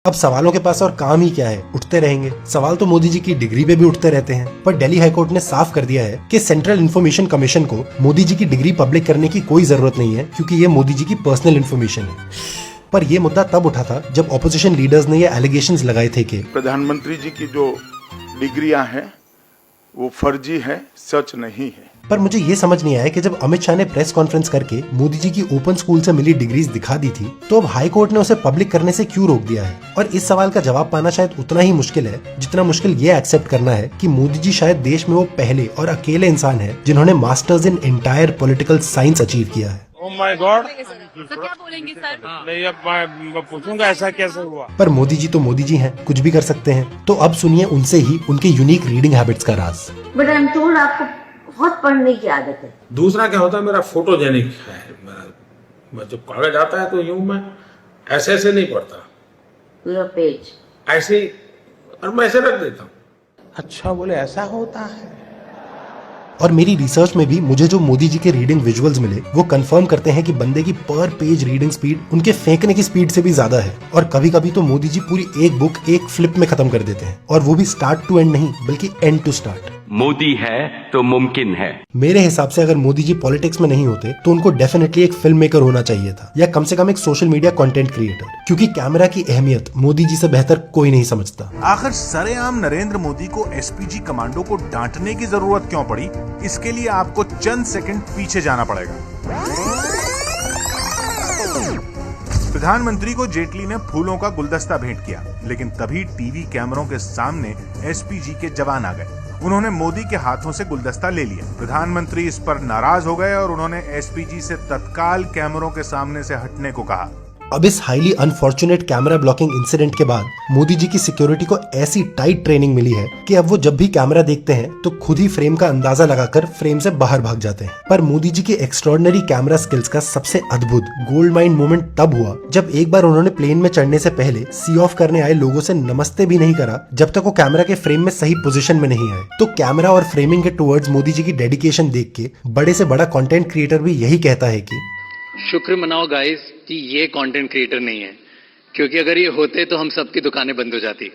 अब सवालों के पास और काम ही क्या है, उठते रहेंगे। सवाल तो मोदी जी की डिग्री पे भी उठते रहते हैं, पर दिल्ली हाईकोर्ट ने साफ कर दिया है कि सेंट्रल इन्फॉर्मेशन कमीशन को मोदी जी की डिग्री पब्लिक करने की कोई जरूरत नहीं है, क्योंकि ये मोदी जी की पर्सनल इन्फॉर्मेशन है। पर ये मुद्दा तब उठा था जब ऑपोजिशन लीडर्स ने ये एलिगेशंस लगाए थे कि प्रधानमंत्री जी की जो डिग्रियां हैं वो फर्जी है, सच नहीं है। पर मुझे ये समझ नहीं आया कि जब अमित शाह ने प्रेस कॉन्फ्रेंस करके मोदी जी की ओपन स्कूल से मिली डिग्रीज दिखा दी थी, तो अब हाई कोर्ट ने उसे पब्लिक करने से क्यों रोक दिया है। और इस सवाल का जवाब पाना शायद उतना ही मुश्किल है जितना मुश्किल ये एक्सेप्ट करना है कि मोदी जी शायद देश में वो पहले और अकेले इंसान है जिन्होंने masters in entire political science achieve किया है। ओह माय गॉड, तो क्या बोलेंगे सर? नहीं अब मैं पूछूंगा ऐसा कैसे हुआ। पर मोदी जी तो मोदी जी हैं, कुछ भी कर सकते हैं। तो अब सुनिए उनसे ही उनके यूनिक रीडिंग हैबिट्स का राज। बट आई एम टोल्ड आपको बहुत पढ़ने की आदत है। दूसरा क्या होता है, मेरा फोटोजेनिक है। मैं जब कागज आता है तो यूं मैं ऐसे ऐसे नहीं पढ़ता, पूरा पेज ऐसे ही, और मैं ऐसे रख देता हूँ। अच्छा, बोले ऐसा होता है। और मेरी रिसर्च में भी मुझे जो मोदी जी के रीडिंग विजुअल्स मिले वो कंफर्म करते हैं कि बंदे की पर पेज रीडिंग स्पीड उनके फेंकने की स्पीड से भी ज्यादा है। और कभी कभी तो मोदी जी पूरी एक बुक एक फ्लिप में खत्म कर देते हैं, और वो भी स्टार्ट टू एंड नहीं बल्कि एंड टू स्टार्ट। मोदी है तो मुमकिन है। मेरे हिसाब से अगर मोदी जी पॉलिटिक्स में नहीं होते तो उनको डेफिनेटली एक फिल्म मेकर होना चाहिए था, या कम से कम एक सोशल मीडिया कंटेंट क्रिएटर, क्योंकि कैमरा की अहमियत मोदी जी से बेहतर कोई नहीं समझता। आखिर सरेआम नरेंद्र मोदी को एसपीजी कमांडो को डांटने की जरूरत क्यों पड़ी, इसके लिए आपको चंद सेकंड पीछे जाना पड़ेगा। प्रधानमंत्री को जेटली ने फूलों का गुलदस्ता भेंट किया, लेकिन तभी टीवी कैमरों के सामने एसपीजी के जवान आ गए। उन्होंने मोदी के हाथों से गुलदस्ता ले लिया। प्रधानमंत्री इस पर नाराज हो गए और उन्होंने एसपीजी से तत्काल कैमरों के सामने से हटने को कहा। अब इस highly unfortunate camera blocking incident के बाद मोदी जी की सिक्योरिटी को ऐसी टाइट ट्रेनिंग मिली है कि अब वो जब भी कैमरा देखते हैं तो खुद ही फ्रेम का अंदाजा लगाकर फ्रेम से बाहर भाग जाते हैं। पर मोदी जी के एक्स्ट्रॉर्डिनरी कैमरा स्किल्स का सबसे अद्भुत गोल्ड माइन मोमेंट तब हुआ जब एक बार उन्होंने प्लेन में चढ़ने से पहले सी ऑफ करने आए लोगों से नमस्ते भी नहीं करा जब तक वो कैमरा के फ्रेम में सही पोजीशन में नहीं आए। तो कैमरा और फ्रेमिंग के टुवर्ड्स मोदी जी की डेडिकेशन देख के बड़े से बड़ा कंटेंट क्रिएटर भी यही कहता है कि शुक्र मनाओ गाइस कि ये कंटेंट क्रिएटर नहीं है, क्योंकि अगर ये होते तो हम सबकी दुकानें बंद हो जाती।